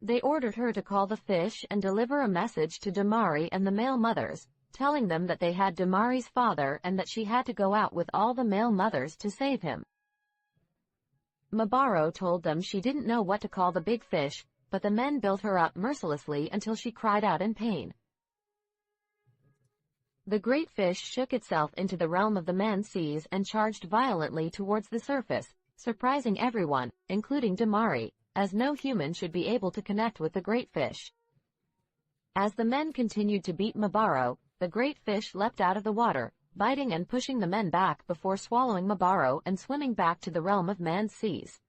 They ordered her to call the fish and deliver a message to Damari and the male mothers, telling them that they had Damari's father and that she had to go out with all the male mothers to save him. Mabaro told them she didn't know what to call the big fish, but the men built her up mercilessly until she cried out in pain. The great fish shook itself into the realm of the man seas and charged violently towards the surface, surprising everyone, including Damari, as no human should be able to connect with the great fish. As the men continued to beat Mabaro, the great fish leapt out of the water, biting and pushing the men back before swallowing Mabaro and swimming back to the realm of man's seas.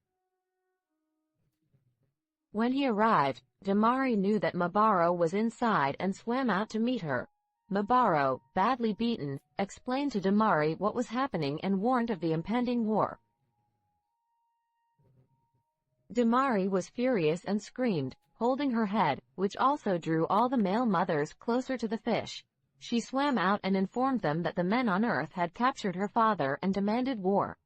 When he arrived, Damari knew that Mabaro was inside and swam out to meet her. Mabaro, badly beaten, explained to Damari what was happening and warned of the impending war. Damari was furious and screamed, holding her head, which also drew all the male mothers closer to the fish. She swam out and informed them that the men on Earth had captured her father and demanded war.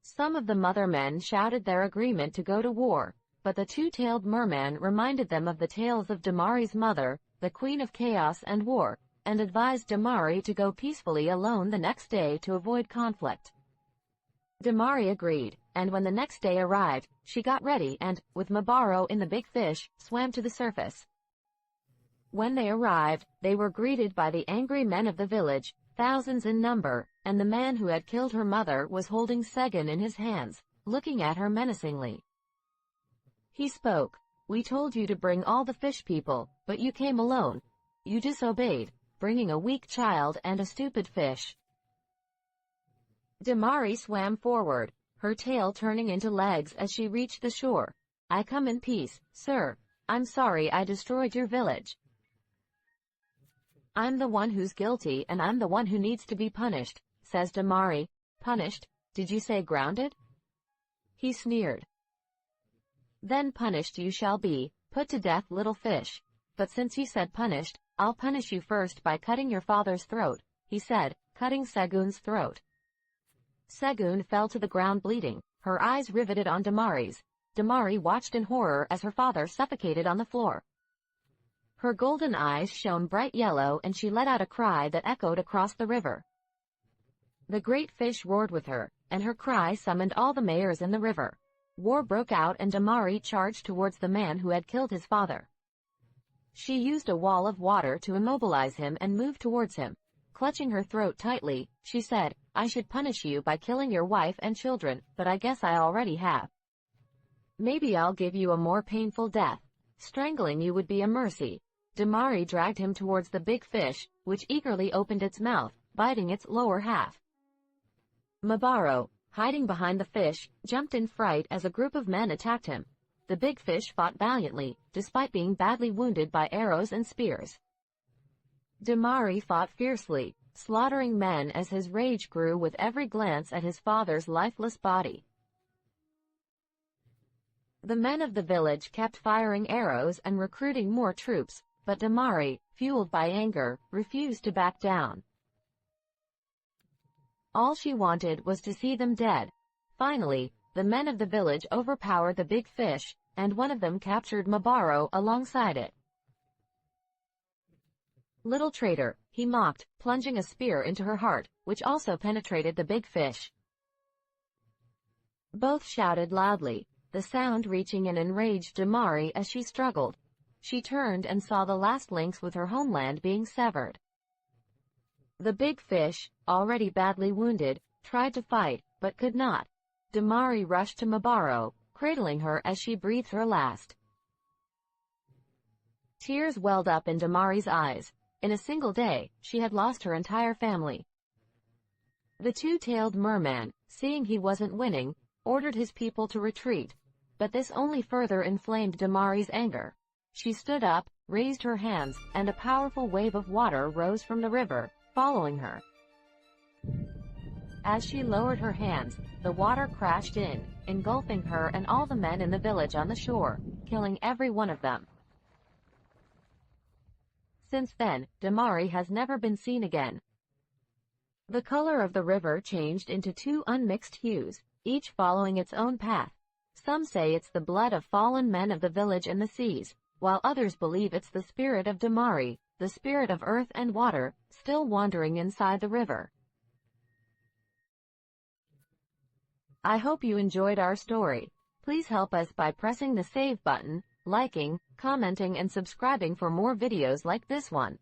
Some of the mother men shouted their agreement to go to war, but the two-tailed merman reminded them of the tales of Damari's mother, the Queen of Chaos and War, and advised Damari to go peacefully alone the next day to avoid conflict. Damari agreed, and when the next day arrived, she got ready and, with Mabaro in the big fish, swam to the surface. When they arrived, they were greeted by the angry men of the village, thousands in number, and the man who had killed her mother was holding Segun in his hands, looking at her menacingly. He spoke. "We told you to bring all the fish people, but you came alone. You disobeyed, bringing a weak child and a stupid fish." Damari swam forward, her tail turning into legs as she reached the shore. "I come in peace, sir. I'm sorry I destroyed your village. I'm the one who's guilty and I'm the one who needs to be punished," says Damari. "Punished? Did you say grounded?" He sneered. "Then punished you shall be, put to death, little fish. But since you said punished, I'll punish you first by cutting your father's throat," he said, cutting Segun's throat. Segun fell to the ground bleeding, her eyes riveted on Damari's. Damari watched in horror as her father suffocated on the floor. Her golden eyes shone bright yellow and she let out a cry that echoed across the river. The great fish roared with her, and her cry summoned all the mayors in the river. War broke out and Damari charged towards the man who had killed his father. She used a wall of water to immobilize him and moved towards him. Clutching her throat tightly, she said, "I should punish you by killing your wife and children, but I guess I already have. Maybe I'll give you a more painful death. Strangling you would be a mercy." Damari dragged him towards the big fish, which eagerly opened its mouth, biting its lower half. Mabaro, hiding behind the fish, jumped in fright as a group of men attacked him. The big fish fought valiantly, despite being badly wounded by arrows and spears. Damari fought fiercely, slaughtering men as his rage grew with every glance at his father's lifeless body. The men of the village kept firing arrows and recruiting more troops, but Damari, fueled by anger, refused to back down. All she wanted was to see them dead. Finally, the men of the village overpowered the big fish, and one of them captured Mabaro alongside it. "Little traitor," he mocked, plunging a spear into her heart, which also penetrated the big fish. Both shouted loudly, the sound reaching an enraged Damari as she struggled. She turned and saw the last links with her homeland being severed. The big fish, already badly wounded, tried to fight, but could not. Damari rushed to Mabaro, cradling her as she breathed her last. Tears welled up in Damari's eyes. In a single day, she had lost her entire family. The two-tailed merman, seeing he wasn't winning, ordered his people to retreat, but this only further inflamed Damari's anger. She stood up, raised her hands, and a powerful wave of water rose from the river, following her. As she lowered her hands, the water crashed in, engulfing her and all the men in the village on the shore, killing every one of them. Since then, Damari has never been seen again. The color of the river changed into two unmixed hues, each following its own path. Some say it's the blood of fallen men of the village and the seas, while others believe it's the spirit of Damari, the spirit of earth and water, still wandering inside the river. I hope you enjoyed our story. Please help us by pressing the save button, liking, commenting and subscribing for more videos like this one.